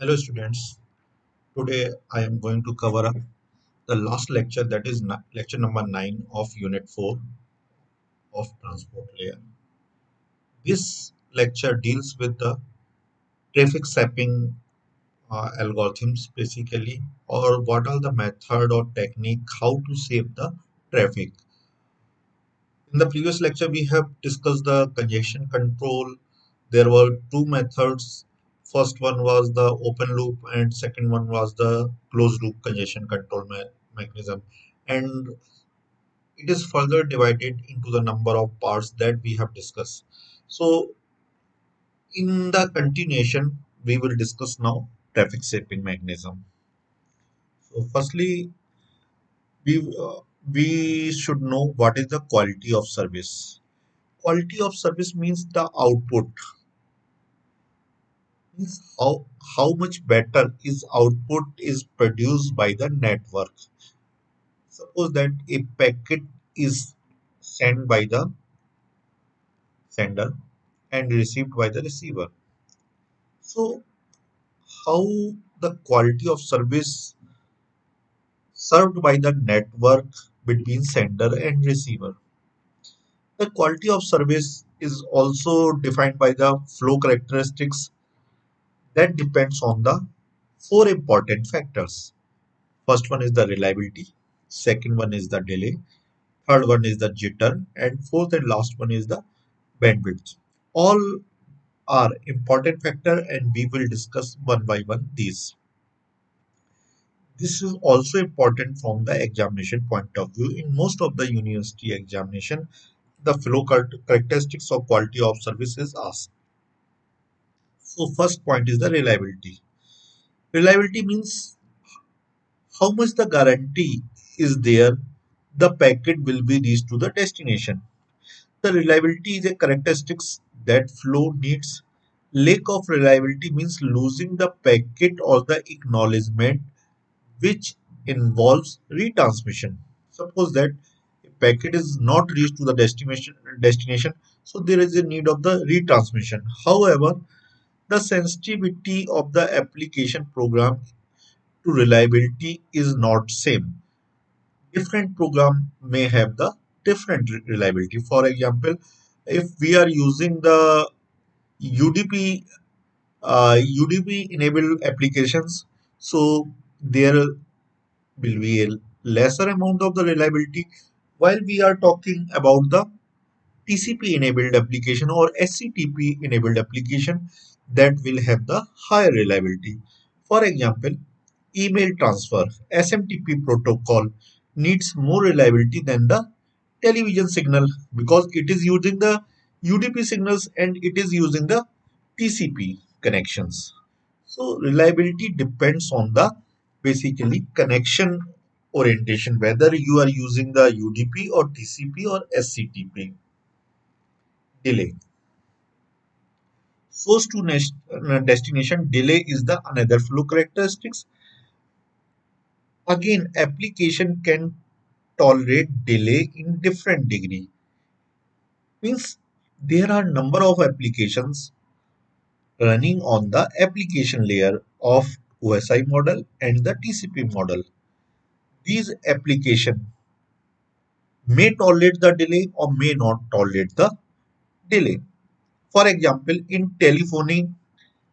Hello students, today I am going to cover up the last lecture, that is lecture number 9 of unit 4 of transport layer. This lecture deals with the traffic shaping algorithms basically, or what are the method or technique how to shape the traffic. In the previous lecture we have discussed the congestion control. There were two methods. First one was the open loop and second one was the closed loop congestion control mechanism. And it is further divided into the number of parts that we have discussed. So in the continuation, we will discuss now traffic shaping mechanism. So firstly, we uh, we should know what is the quality of service. Quality of service means the output, means how much better is output is produced by the network. Suppose that a packet is sent by the sender and received by the receiver. So how the quality of service served by the network between sender and receiver. The quality of service is also defined by the flow characteristics that depends on the four important factors. First one is the reliability, second one is the delay, third one is the jitter, and fourth and last one is the bandwidth. All are important factor and we will discuss one by one these. This is also important from the examination point of view. In most of the university examination, the flow characteristics of quality of service is asked. So first point is the reliability. Reliability means how much the guarantee is there the packet will be reached to the destination. The reliability is a characteristics that flow needs. Lack of reliability means losing the packet or the acknowledgement, which involves retransmission. Suppose that a packet is not reached to the destination, so there is a need of the retransmission. However, the sensitivity of the application program to reliability is not same. Different program may have the different reliability. For example, if we are using the UDP UDP enabled applications, so there will be a lesser amount of the reliability, while we are talking about the TCP enabled application or SCTP enabled application, that will have the higher reliability. For example, email transfer SMTP protocol needs more reliability than the television signal because it is using the UDP signals and it is using the TCP connections. So reliability depends on the basically connection orientation, whether you are using the UDP or TCP or SCTP. Delay. Source to destination delay is the another flow characteristics. Again, application can tolerate delay in different degree. Means there are number of applications running on the application layer of OSI model and the TCP model. These application may tolerate the delay or may not tolerate the delay. For example, in telephony,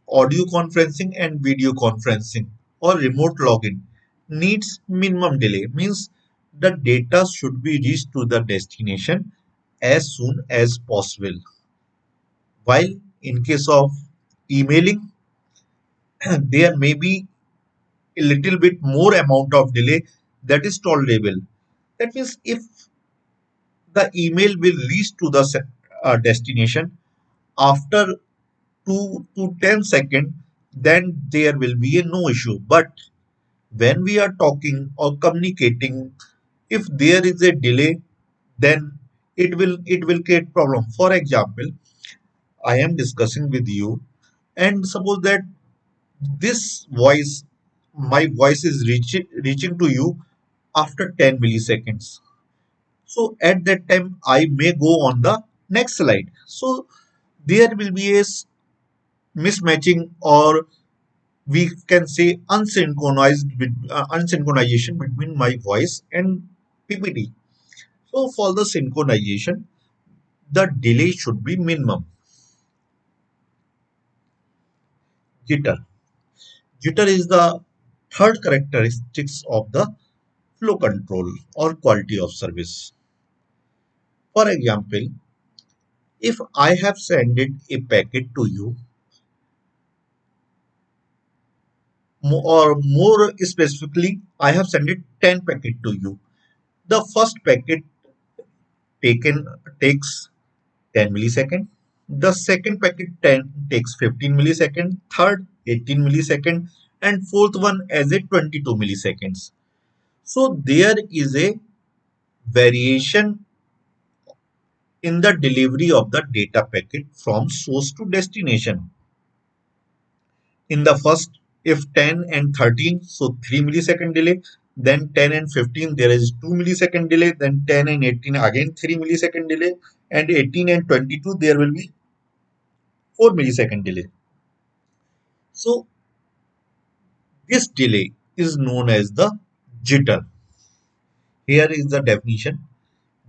audio conferencing and video conferencing or remote login needs minimum delay, means the data should be reached to the destination as soon as possible. While in case of emailing, there may be a little bit more amount of delay that is tolerable. That means if the email will reach to the destination after 2 to 10 seconds, then there will be a no issue. But when we are talking or communicating, if there is a delay, then it will create problem. For example, I am discussing with you, and suppose that this voice, my voice is reaching to you after 10 milliseconds. So at that time, I may go on the next slide. So there will be a mismatching or we can say unsynchronization between my voice and PPT. So for the synchronization, the delay should be minimum. Jitter. Jitter is the third characteristics of the flow control or quality of service. For example, if I have sent a packet to you, or more specifically, I have sent 10 packet to you. The first packet taken takes 10 millisecond. The second packet 10 takes 15 millisecond, third 18 millisecond, and fourth one as a 22 milliseconds. So there is a variation in the delivery of the data packet from source to destination. In the first, if 10 and 13, so 3 millisecond delay, then 10 and 15, there is 2 millisecond delay, then 10 and 18, again 3 millisecond delay, and 18 and 22, there will be 4 millisecond delay. So this delay is known as the jitter. Here is the definition.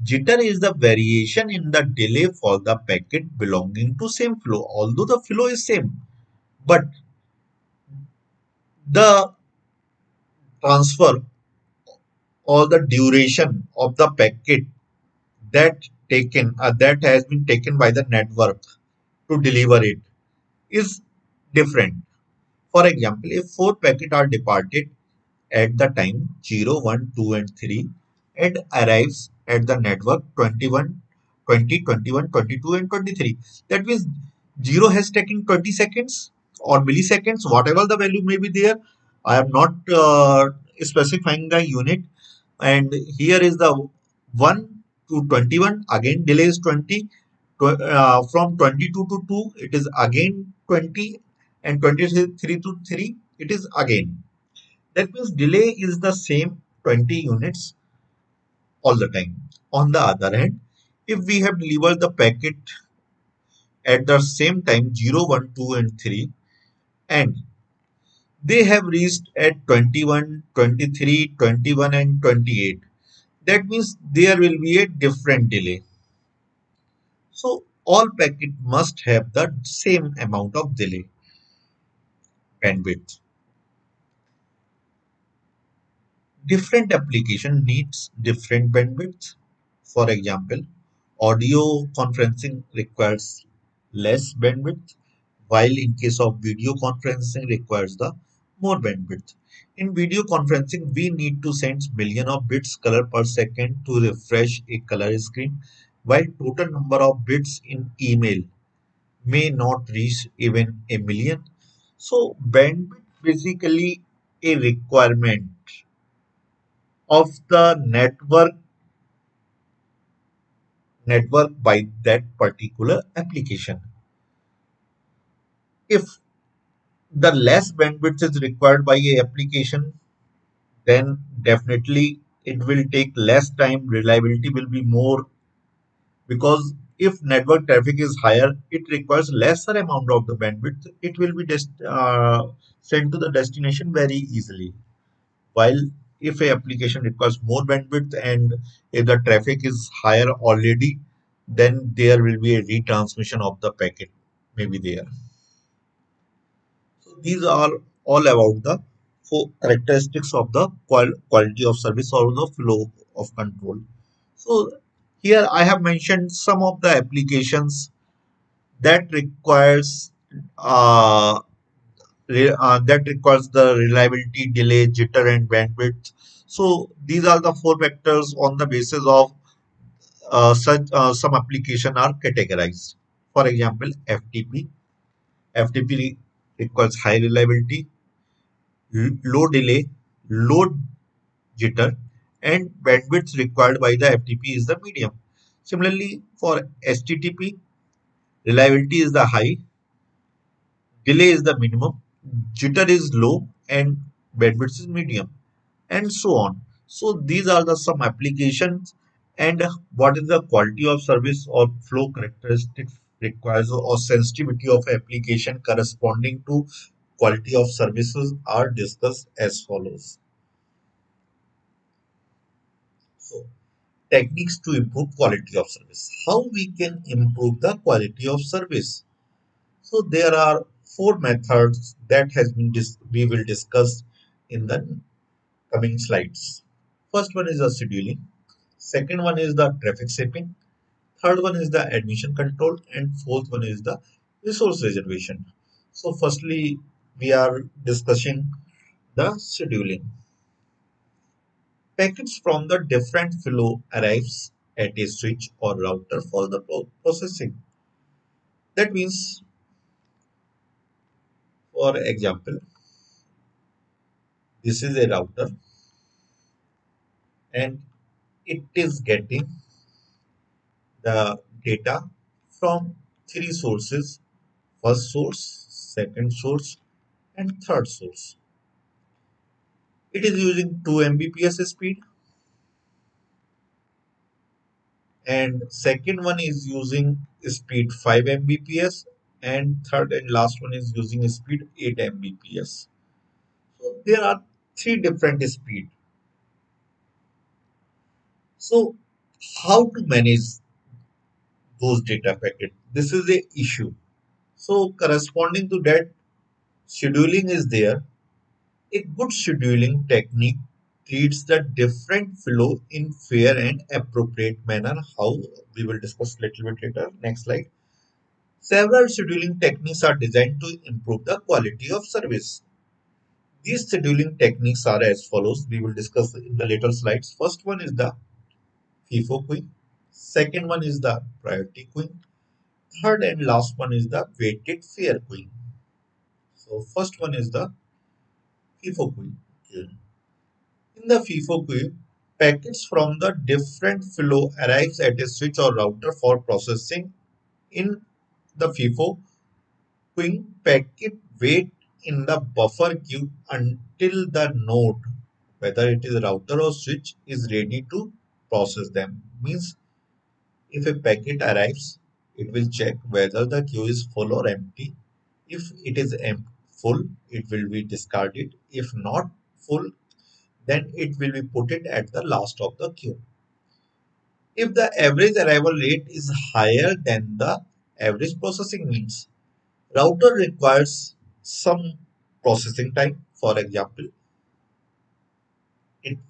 Jitter is the variation in the delay for the packet belonging to same flow. Although the flow is same, but the transfer or the duration of the packet that has been taken by the network to deliver it is different. For example, if four packets are departed at the time 0, 1, 2, and 3 and arrives at the network 21, 20, 21, 22, and 23. That means 0 has taken 20 seconds or milliseconds, whatever the value may be there. I am not specifying the unit. And here is the 1 to 21, again delay is 20. From 22 to 2, it is again 20, and 23 to 3, it is again. That means delay is the same 20 units all the time. On the other hand, if we have delivered the packet at the same time 0, 1, 2, and 3, and they have reached at 21, 23, 21, and 28, that means there will be a different delay. So all packet must have the same amount of delay bandwidth. Different application needs different bandwidth. For example, audio conferencing requires less bandwidth, while in case of video conferencing requires the more bandwidth. In video conferencing, we need to send million of bits color per second to refresh a color screen, while total number of bits in email may not reach even a million. So bandwidth basically a requirement of the network by that particular application. If the less bandwidth is required by a application, then definitely it will take less time, reliability will be more, because if network traffic is higher, it requires lesser amount of the bandwidth. It will be sent to the destination very easily. While if a application requires more bandwidth and if the traffic is higher already, then there will be a retransmission of the packet maybe there. So these are all about the four characteristics of the quality of service or the flow of control. So here I have mentioned some of the applications that requires uh, that requires the reliability, delay, jitter, and bandwidth. So these are the four factors on the basis of such some application are categorized. For example, FTP. FTP requires high reliability, low delay, low jitter, and bandwidth required by the FTP is the medium. Similarly, for HTTP, reliability is the high, delay is the minimum, jitter is low, and bandwidth is medium, and so on. So these are the some applications, and what is the quality of service or flow characteristics requires or sensitivity of application corresponding to quality of services are discussed as follows. So, techniques to improve quality of service. How we can improve the quality of service? So, there are four methods that has been we will discuss in the coming slides. First one is the scheduling. Second one is the traffic shaping. Third one is the admission control, and fourth one is the resource reservation. So, firstly, we are discussing the scheduling. Packets from the different flow arrives at a switch or router for the processing. That means, for example, this is a router and it is getting the data from three sources: first source, second source, and third source. It is using 2 Mbps speed, and second one is using speed 5 Mbps, and third and last one is using speed 8 Mbps. So there are three different speed. So how to manage those data packet? This is a issue. So corresponding to that, scheduling is there. A good scheduling technique treats the different flow in fair and appropriate manner. How we will discuss little bit later. Next slide. Several scheduling techniques are designed to improve the quality of service. These scheduling techniques are as follows. We will discuss in the later slides. First one is the FIFO queuing. Second one is the priority queuing. Third and last one is the weighted fair queuing. So first one is the FIFO queuing. In the FIFO queue, packets from the different flow arrives at a switch or router for processing. In the FIFO queuing, packet wait in the buffer queue until the node, whether it is router or switch, is ready to process them. Means if a packet arrives, it will check whether the queue is full or empty. If it is full, it will be discarded. If not full, then it will be put it at the last of the queue. If the average arrival rate is higher than the average processing means, router requires some processing time. For example,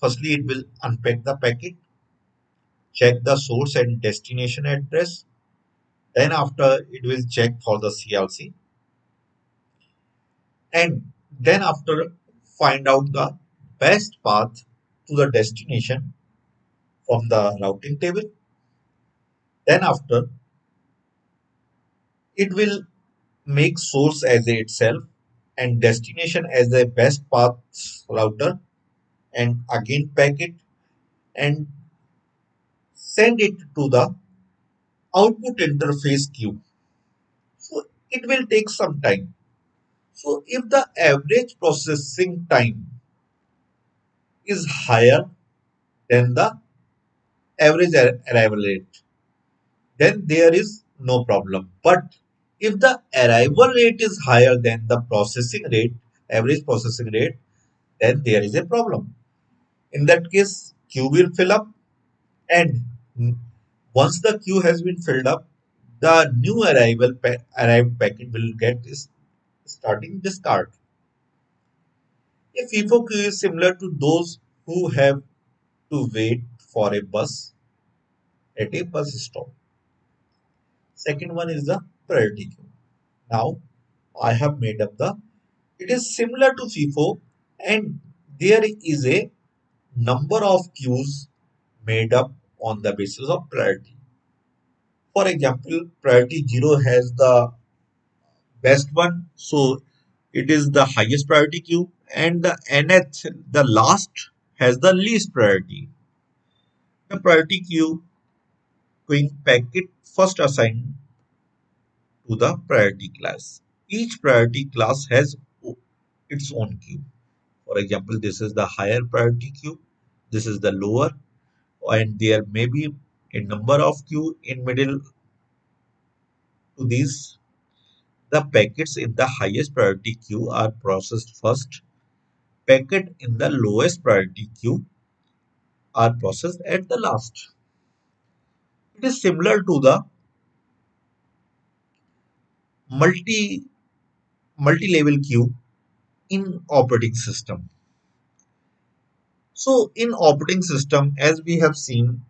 firstly it will unpack the packet, check the source and destination address. Then after it will check for the CLC, and then after find out the best path to the destination from the routing table. Then after it will make source as a itself and destination as a best path router, and again pack it and send it to the output interface queue. So it will take some time. So if the average processing time is higher than the average arrival rate, then there is no problem. But if the arrival rate is higher than the processing rate, average processing rate, then there is a problem. In that case, queue will fill up, and once the queue has been filled up, the new arrived packet will get is starting discard. A FIFO queue is similar to those who have to wait for a bus at a bus stop. Second one is the priority queue. Now I have made up the. It is similar to FIFO, and there is a number of queues made up on the basis of priority. For example, priority 0 has the best one, so it is the highest priority queue, and the nth, the last, has the least priority. The priority queuing packet first assigned to the priority class. Each priority class has its own queue. For example, this is the higher priority queue, this is the lower, and there may be a number of queue in middle to these. The packets in the highest priority queue are processed first. Packets in the lowest priority queue are processed at the last. It is similar to the multi multi-level queue in operating system. So in operating system, as we have seen,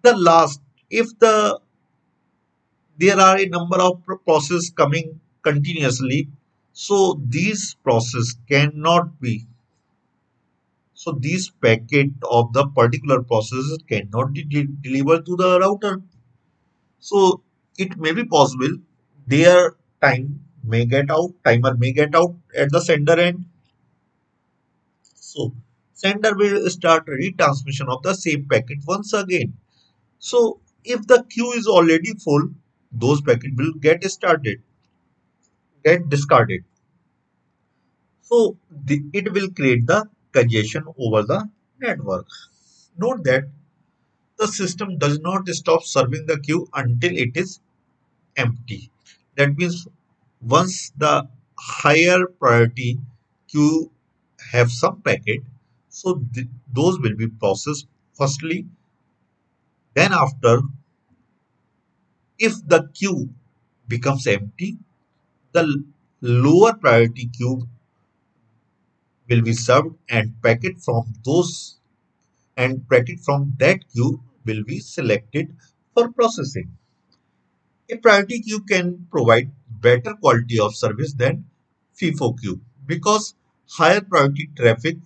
the last, if there are a number of processes coming continuously, so these process cannot be, so these packet of the particular processes cannot be delivered to the router. So it may be possible their timer may get out at the sender end. So sender will start retransmission of the same packet once again. So if the queue is already full, those packets will get discarded. So it will create the congestion over the network. Note that the system does not stop serving the queue until it is empty. That means once the higher priority queue have some packet, so those will be processed firstly. Then after, if the queue becomes empty, the lower priority queue will be served and packet from that queue will be selected for processing. A priority queue can provide better quality of service than FIFO queue because higher priority traffic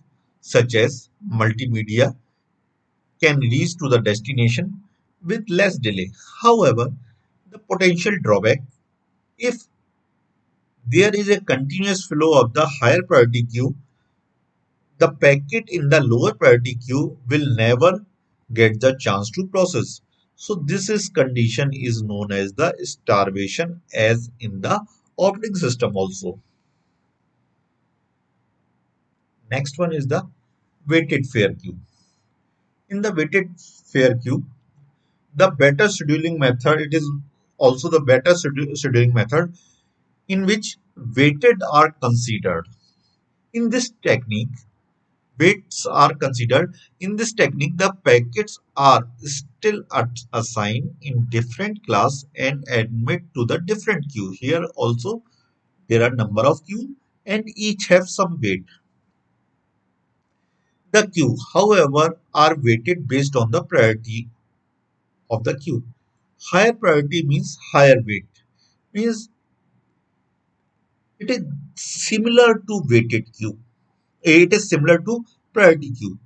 such as multimedia can reach to the destination with less delay. However, the potential drawback, if there is a continuous flow of the higher priority queue, the packet in the lower priority queue will never get the chance to process. So this is condition is known as the starvation as in the operating system also. Next one is the weighted fair queue. In the weighted fair queue, the better scheduling method, it is also the better scheduling method in which weighted are considered. In this technique, weights are considered. In this technique, the packets are still assigned in different class and admit to the different queue. Here also there are number of queue and each have some weight. The queue, however, are weighted based on the priority of the queue. Higher priority means higher weight. Means it is similar to weighted queue. It is similar to priority queue.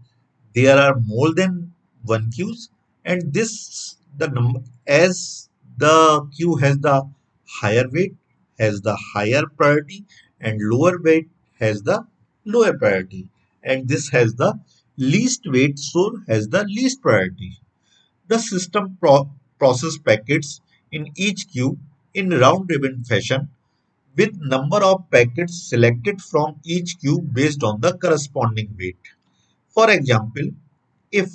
There are more than one queues, and this the number as the queue has the higher weight has the higher priority and lower weight has the lower priority, and this has the least weight so has the least priority. The system process packets in each queue in round robin fashion with number of packets selected from each queue based on the corresponding weight. For example, if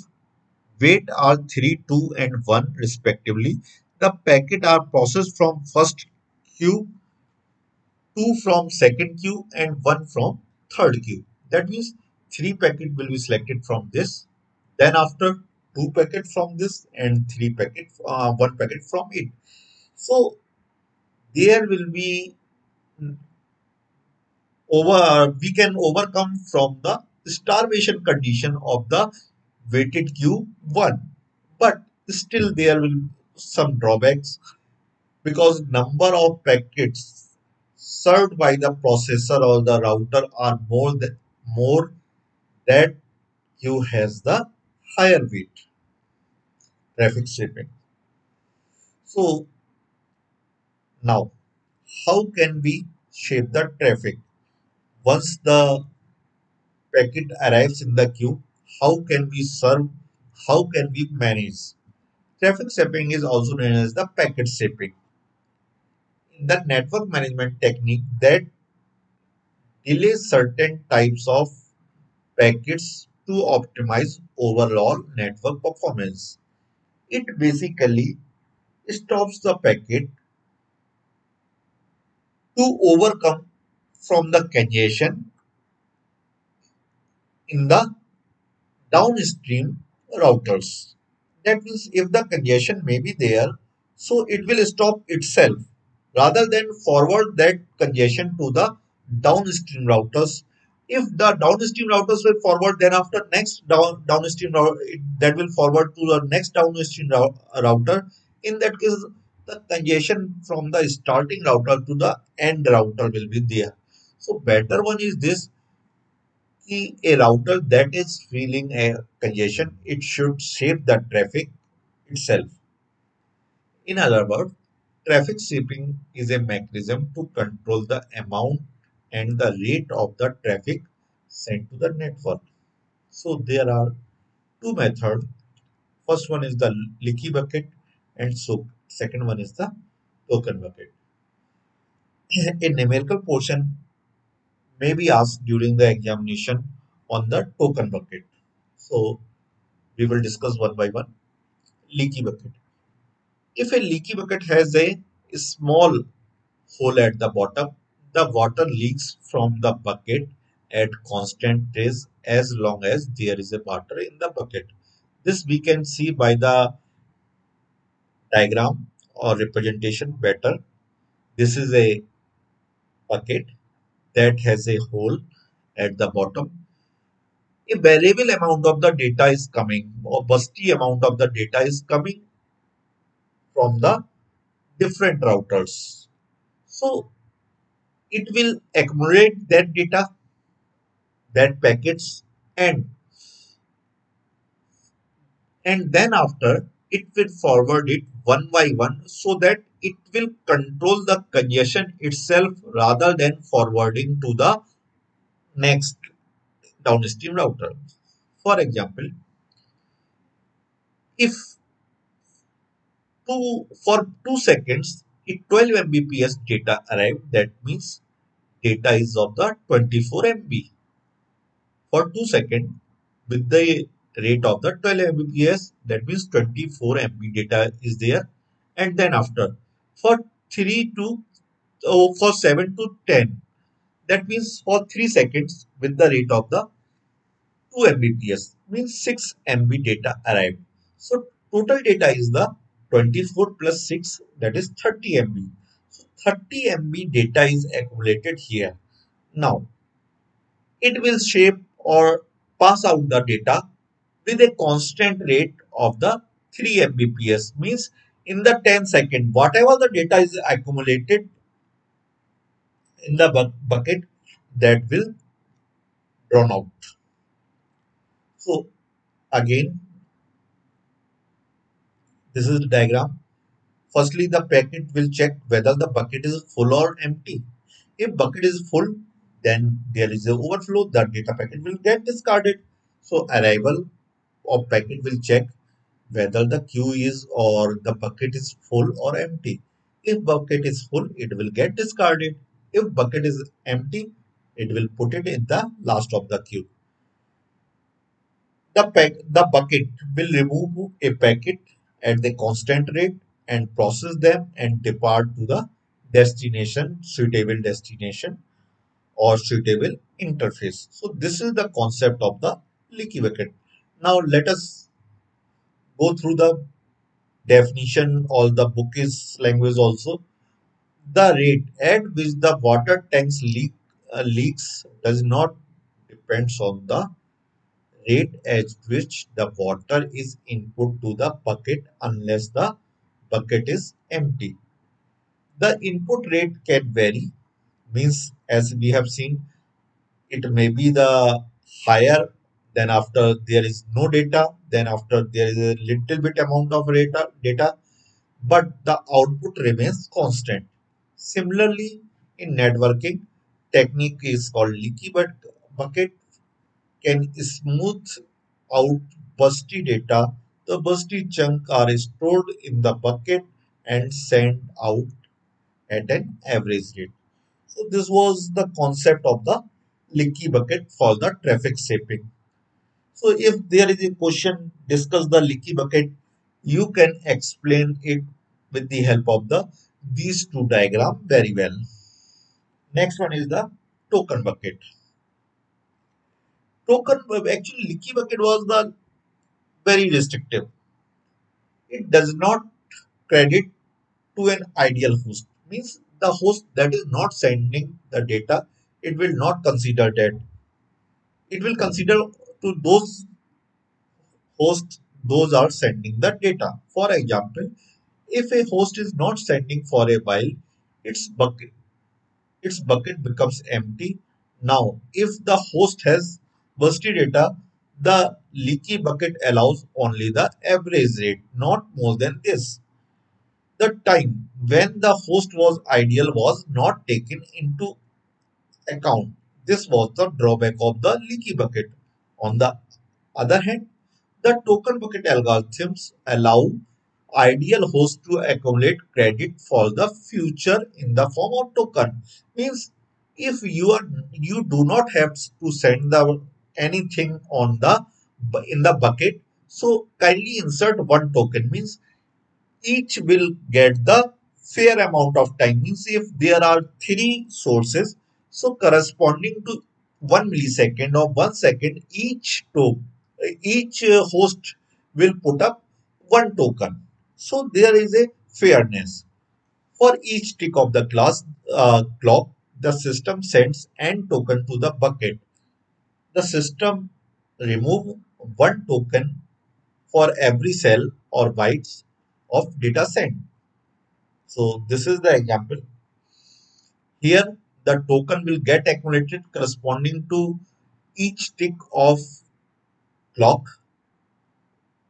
weight are 3, 2 and 1 respectively, the packet are processed from first queue, 2 from second queue and 1 from third queue. That means 3 packet will be selected from this. Then after 2 packet from this and 1 packet from it. So there will be we can overcome from the starvation condition of the weighted queue 1, but still there will some drawbacks because number of packets served by the processor or the router are more that queue has the higher weight traffic shaping. So now how can we shape the traffic once the packet arrives in the queue? How can we serve? How can we manage? Traffic shaping is also known as the packet shaping. The network management technique that delays certain types of packets to optimize overall network performance. It basically stops the packet to overcome from the congestion in the downstream routers. That means if the congestion may be there, so it will stop itself rather than forward that congestion to the downstream routers. If the downstream routers will forward, then after next downstream that will forward to the next downstream router. In that case, the congestion from the starting router to the end router will be there. So better one is this, a router that is feeling a congestion, it should shape the traffic itself. In other words, traffic shaping is a mechanism to control the amount and the rate of the traffic sent to the network. So there are two methods. First one is the leaky bucket, and so second one is the token bucket. A numerical portion may be asked during the examination on the token bucket. So we will discuss one by one. Leaky bucket. If a leaky bucket has a small hole at the bottom, the water leaks from the bucket at constant rates as long as there is a water in the bucket. This we can see by the diagram or representation better. This is a bucket that has a hole at the bottom. A variable amount of the data is coming, or busty amount of the data is coming from the different routers. So it will accumulate that data, that packets, and then after it will forward it one by one so that it will control the congestion itself rather than forwarding to the next downstream router. For example, if for 2 seconds if 12 mbps data arrived, that means data is of the 24 MB for 2 seconds with the rate of the 12 Mbps, that means 24 MB data is there. And then after for 3 to for 7 to 10, that means for 3 seconds with the rate of the 2 Mbps, means 6 MB data arrived. So total data is the 24 plus 6, that is 30 MB. So 30 MB data is accumulated here. Now it will shape or pass out the data with a constant rate of the 3 Mbps, means in the 10 second whatever the data is accumulated in the bucket, that will drawn out. So again, this is the diagram. Firstly, the packet will check whether the bucket is full or empty. If bucket is full, then there is a overflow, the data packet will get discarded. So arrival of packet will check whether the queue is or the bucket is full or empty. If bucket is full, it will get discarded. If bucket is empty, it will put it in the last of the queue. The bucket will remove a packet at the constant rate and process them and depart to the suitable destination or suitable interface. So this is the concept of the leaky bucket. Now let us go through the definition. All the book is language also. The rate at which the water tanks leaks does not depends on the rate at which the water is input to the bucket unless the bucket is empty. The input rate can vary, means as we have seen, it may be the higher, then after there is no data, then after there is a little bit amount of data, but the output remains constant. Similarly, in networking, technique is called bucket can smooth out busty data. The busty chunk are stored in the bucket and sent out at an average rate. So this was the concept of the leaky bucket for the traffic shaping. So if there is a question, discuss the leaky bucket, you can explain it with the help of the these two diagram very well. Next one is the token bucket. Actually, leaky bucket was the very restrictive. It does not credit to an ideal host. Means the host that is not sending the data, it will not consider that. It will consider to those hosts those are sending the data. For example, if a host is not sending for a while, its bucket becomes empty. Now, if the host has bursty data, the leaky bucket allows only the average rate, not more than this. The time when the host was ideal was not taken into account. This was the drawback of the leaky bucket. On the other hand, the token bucket algorithms allow ideal hosts to accumulate credit for the future in the form of token. Means if you do not have to send the anything on the in the bucket, so kindly insert one token. Means each will get the fair amount of time. Means if there are three sources, so corresponding to 1 millisecond or 1 second, each host will put up one token. So there is a fairness. For each tick of the clock, the system sends n token to the bucket. The system remove one token for every cell or bytes of data sent. So this is the example. Here the token will get accumulated corresponding to each tick of clock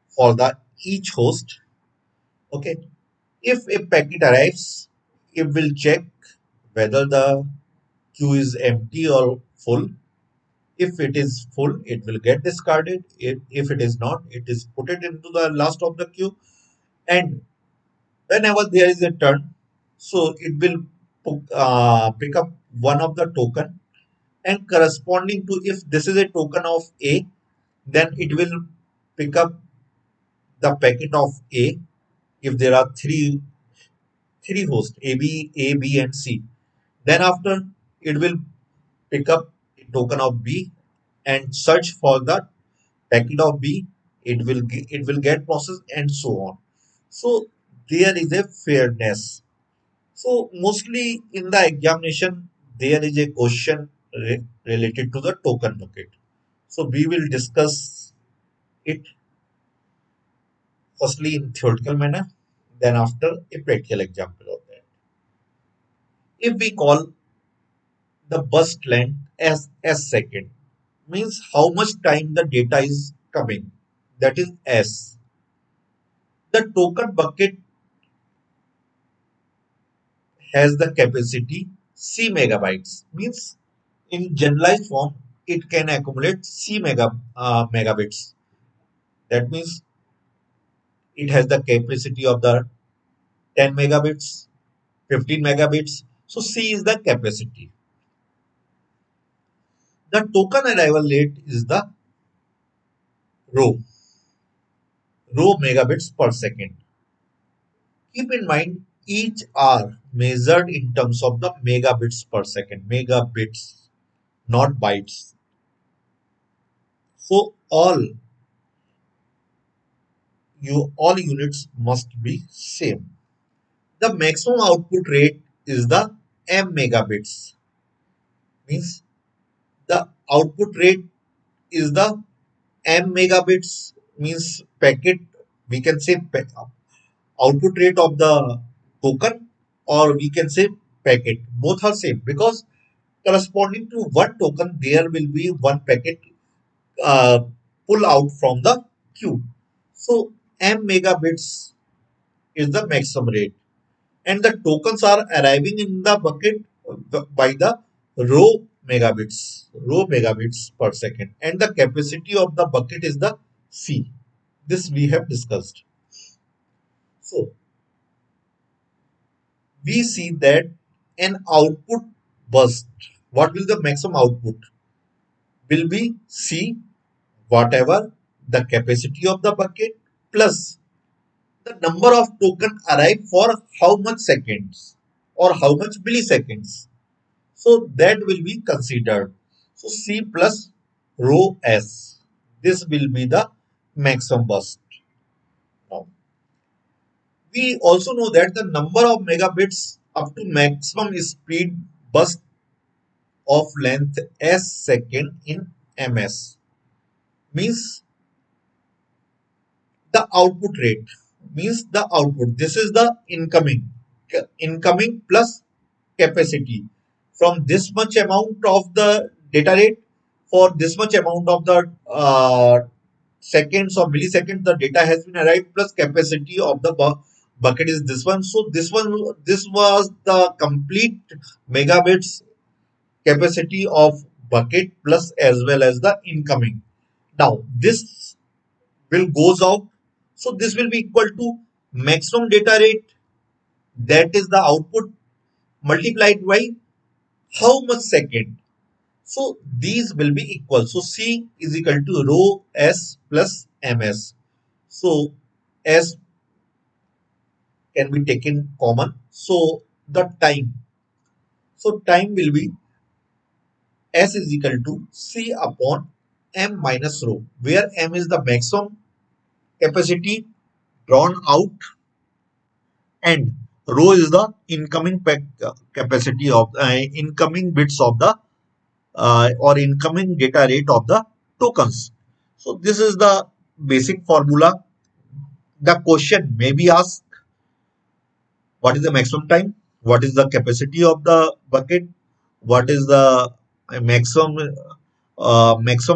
for the each host. Okay. If a packet arrives, it will check whether the queue is empty or full. If it is full, it will get discarded. If it is not, it is put it into the last of the queue. And whenever there is a turn, so it will pick up one of the token, and corresponding to, if this is a token of A, then it will pick up the packet of A. If there are three hosts A, B, and C, then after it will pick up a token of B and search for the packet of B. It will get processed and so on. So there is a fairness. So mostly in the examination, there is a question related to the token bucket. So we will discuss it firstly in theoretical manner, then after a practical example of that. If we call the burst length as s-second, means how much time the data is coming, that is s. The token bucket has the capacity c megabytes, means in generalized form it can accumulate megabits. That means it has the capacity of the 10 megabits, 15 megabits. So c is the capacity. The token arrival rate is the row megabits per second. Keep in mind each are measured in terms of the megabits per second, megabits, not bytes. So all units must be same. The maximum output rate is the m megabits. Means the output rate is the m megabits, means packet. We can say output rate of the token, or we can say packet. Both are same because corresponding to one token there will be one packet uh, pull out from the queue. So m megabits is the maximum rate, and the tokens are arriving in the bucket by the row megabits per second, and the capacity of the bucket is the c. This we have discussed. So we see that an output burst, what will the maximum output will be c, whatever the capacity of the bucket plus the number of token arrive for how much seconds or how much milliseconds. So that will be considered. So C plus rho S. This will be the maximum burst. Now, we also know that the number of megabits up to maximum speed burst of length s second in ms means the output rate means the output. This is the incoming plus capacity from this much amount of the data rate for this much amount of the seconds or milliseconds the data has been arrived plus capacity of the bucket is this one. So this was the complete megabits capacity of bucket plus as well as the incoming. Now this will goes out. So this will be equal to maximum data rate, that is the output, multiplied by how much second. So these will be equal. So C is equal to rho S plus ms. So S can be taken common. So the time. So time will be S is equal to C upon m minus rho, where m is the maximum capacity drawn out and rho is the incoming capacity of incoming bits of the or incoming data rate of the tokens. So this is the basic formula. The question may be asked, what is the maximum time? What is the capacity of the bucket? What is the maximum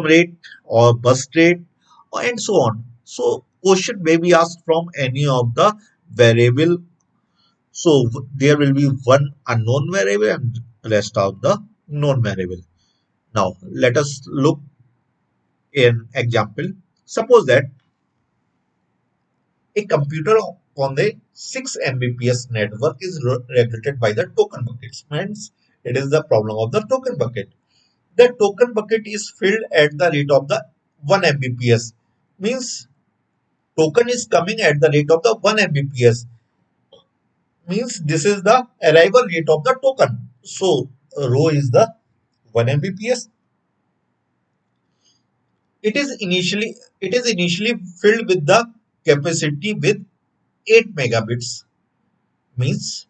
rate or burst rate, and so on. So question may be asked from any of the variable. So there will be one unknown variable and rest of the known variable. Now let us look an example. Suppose that a computer on the 6 Mbps network is regulated by the token buckets. Means it is the problem of the token bucket. The token bucket is filled at the rate of the 1 Mbps. Means token is coming at the rate of the 1 Mbps. Means this is the arrival rate of the token. So rho is the 1 Mbps. It is initially filled with the capacity with 8 megabits. Means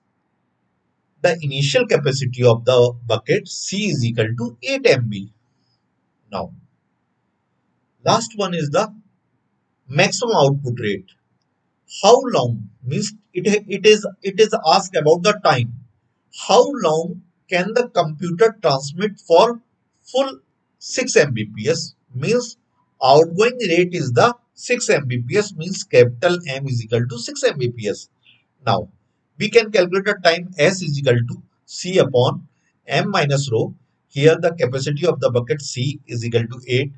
the initial capacity of the bucket C is equal to 8 MB. Now, last one is the maximum output rate. How long means it is asked about the time. How long can the computer transmit for full 6 Mbps? Means outgoing rate is the 6 Mbps means capital M is equal to 6 Mbps. Now, we can calculate the time S is equal to C upon M minus rho. Here the capacity of the bucket C is equal to 8.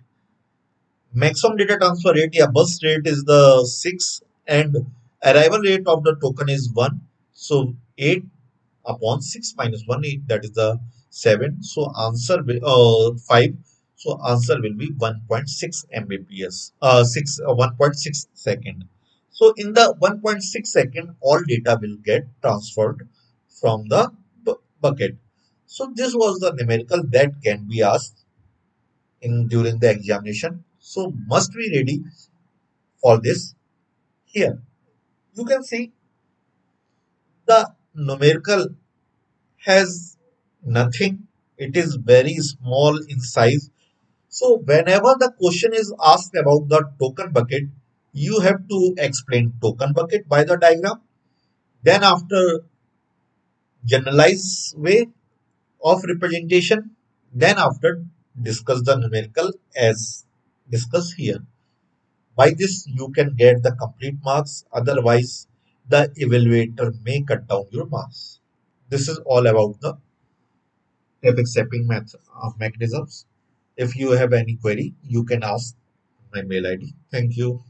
Maximum data transfer rate, yeah, burst rate is the 6 and arrival rate of the token is 1. So 8 upon 6 minus 1, 8, that is the 7. So answer will 5. So answer will be 1.6 Mbps, 1.6 second. So in the 1.6 second, all data will get transferred from the bucket. So this was the numerical that can be asked in during the examination. So must be ready for this. Here you can see the numerical has nothing. It is very small in size. So whenever the question is asked about the token bucket, you have to explain token bucket by the diagram. Then after generalize way of representation. Then after discuss the numerical as discussed here. By this you can get the complete marks. Otherwise the evaluator may cut down your marks. This is all about the traffic stepping mechanisms. If you have any query, you can ask my mail ID. Thank you.